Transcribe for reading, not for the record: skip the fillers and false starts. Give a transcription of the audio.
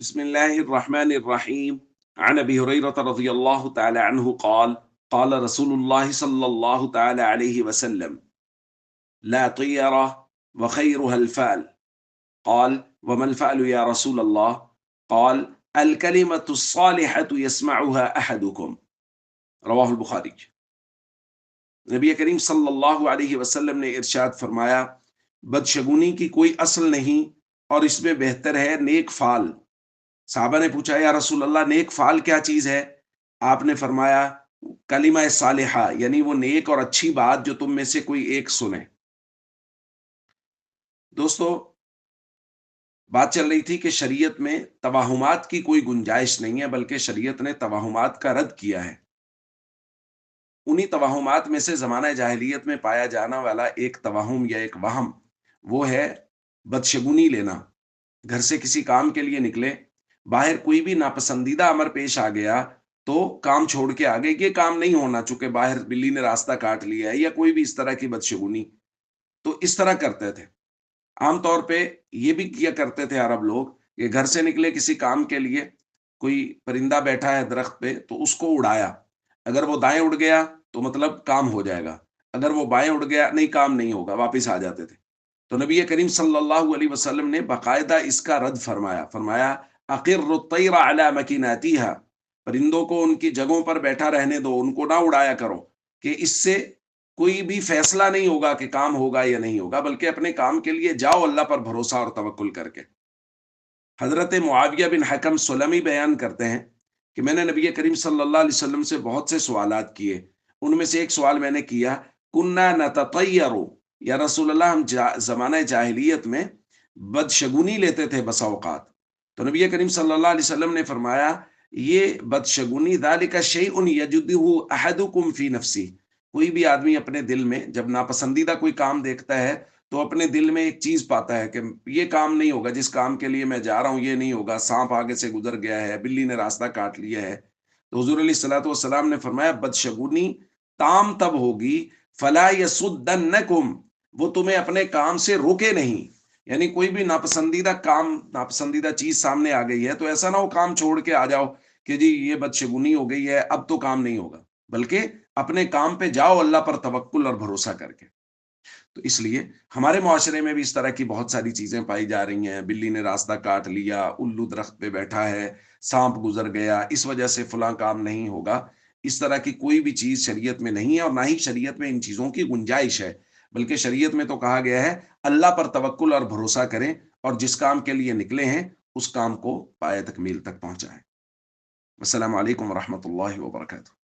بسم الله الرحمن الرحيم. عن أبي هريرة رضي الله تعالى عنه قال قال رسول الله صلى الله تعالى عليه وسلم: لا طيرة وخيرها الفأل. قال: وما الفأل يا رسول الله؟ قال: الكلمة الصالحة يسمعها أحدكم. رواہ البخاری۔ نبی کریم صلی اللہ علیہ وسلم نے ارشاد فرمایا، بدشگونی کی کوئی اصل نہیں اور اس میں بہتر ہے نیک فعل۔ صحابہ نے پوچھا، یا رسول اللہ نیک فعل کیا چیز ہے؟ آپ نے فرمایا کلمہ صالحہ، یعنی وہ نیک اور اچھی بات جو تم میں سے کوئی ایک سنے۔ دوستو، بات چل رہی تھی کہ شریعت میں توہمات کی کوئی گنجائش نہیں ہے، بلکہ شریعت نے توہمات کا رد کیا ہے۔ انہی توہمات میں سے زمانہ جاہلیت میں پایا جانا والا ایک توہم یا ایک وہم، وہ ہے بدشگونی لینا۔ گھر سے کسی کام کے لیے نکلے، باہر کوئی بھی ناپسندیدہ امر پیش آ گیا تو کام چھوڑ کے آگے، یہ کام نہیں ہونا چونکہ باہر بلی نے راستہ کاٹ لیا ہے، یا کوئی بھی اس طرح کی بدشگونی، تو اس طرح کرتے تھے۔ عام طور پہ یہ بھی کیا کرتے تھے عرب لوگ کہ گھر سے نکلے کسی کام کے لیے، کوئی پرندہ بیٹھا ہے درخت پہ تو اس کو اڑایا، اگر وہ دائیں اڑ گیا تو مطلب کام ہو جائے گا، اگر وہ بائیں اڑ گیا نہیں کام نہیں ہوگا، واپس آ جاتے تھے۔ تو نبی کریم صلی اللہ علیہ وسلم نے باقاعدہ اس کا رد فرمایا اقر الطیر علی مکیناتیہا، پرندوں کو ان کی جگہوں پر بیٹھا رہنے دو، ان کو نہ اڑایا کرو، کہ اس سے کوئی بھی فیصلہ نہیں ہوگا کہ کام ہوگا یا نہیں ہوگا، بلکہ اپنے کام کے لیے جاؤ اللہ پر بھروسہ اور توکل کر کے۔ حضرت معاویہ بن حکم سلمی بیان کرتے ہیں کہ میں نے نبی کریم صلی اللہ علیہ وسلم سے بہت سے سوالات کیے، ان میں سے ایک سوال میں نے کیا، کننا نتطیر، یا رسول اللہ ہم زمانہ جاہلیت میں بدشگونی لیتے تھے بسا اوقات۔ تو نبی کریم صلی اللہ علیہ وسلم نے فرمایا یہ بدشگونی ذالک شیء یجدہ احدکم فی نفسی، کوئی بھی آدمی اپنے دل میں جب ناپسندیدہ کوئی کام دیکھتا ہے تو اپنے دل میں ایک چیز پاتا ہے کہ یہ کام نہیں ہوگا، جس کام کے لیے میں جا رہا ہوں یہ نہیں ہوگا، سانپ آگے سے گزر گیا ہے، بلی نے راستہ کاٹ لیا ہے۔ تو حضور علیہ الصلوۃ والسلام نے فرمایا بدشگونی تام تب ہوگی فلا یصدنکم، وہ تمہیں اپنے کام سے روکے نہیں، یعنی کوئی بھی ناپسندیدہ کام، ناپسندیدہ چیز سامنے آ گئی ہے تو ایسا نہ ہو کام چھوڑ کے آ جاؤ کہ جی یہ بدشگونی ہو گئی ہے اب تو کام نہیں ہوگا، بلکہ اپنے کام پہ جاؤ اللہ پر توکل اور بھروسہ کر کے۔ تو اس لیے ہمارے معاشرے میں بھی اس طرح کی بہت ساری چیزیں پائی جا رہی ہیں، بلی نے راستہ کاٹ لیا، الو درخت پہ بیٹھا ہے، سانپ گزر گیا، اس وجہ سے فلاں کام نہیں ہوگا، اس طرح کی کوئی بھی چیز شریعت میں نہیں ہے، اور نہ ہی شریعت میں ان چیزوں کی گنجائش ہے، بلکہ شریعت میں تو کہا گیا ہے اللہ پر توکل اور بھروسہ کریں، اور جس کام کے لیے نکلے ہیں اس کام کو پایہ تکمیل تک پہنچائیں۔ السلام علیکم ورحمۃ اللہ وبرکاتہ۔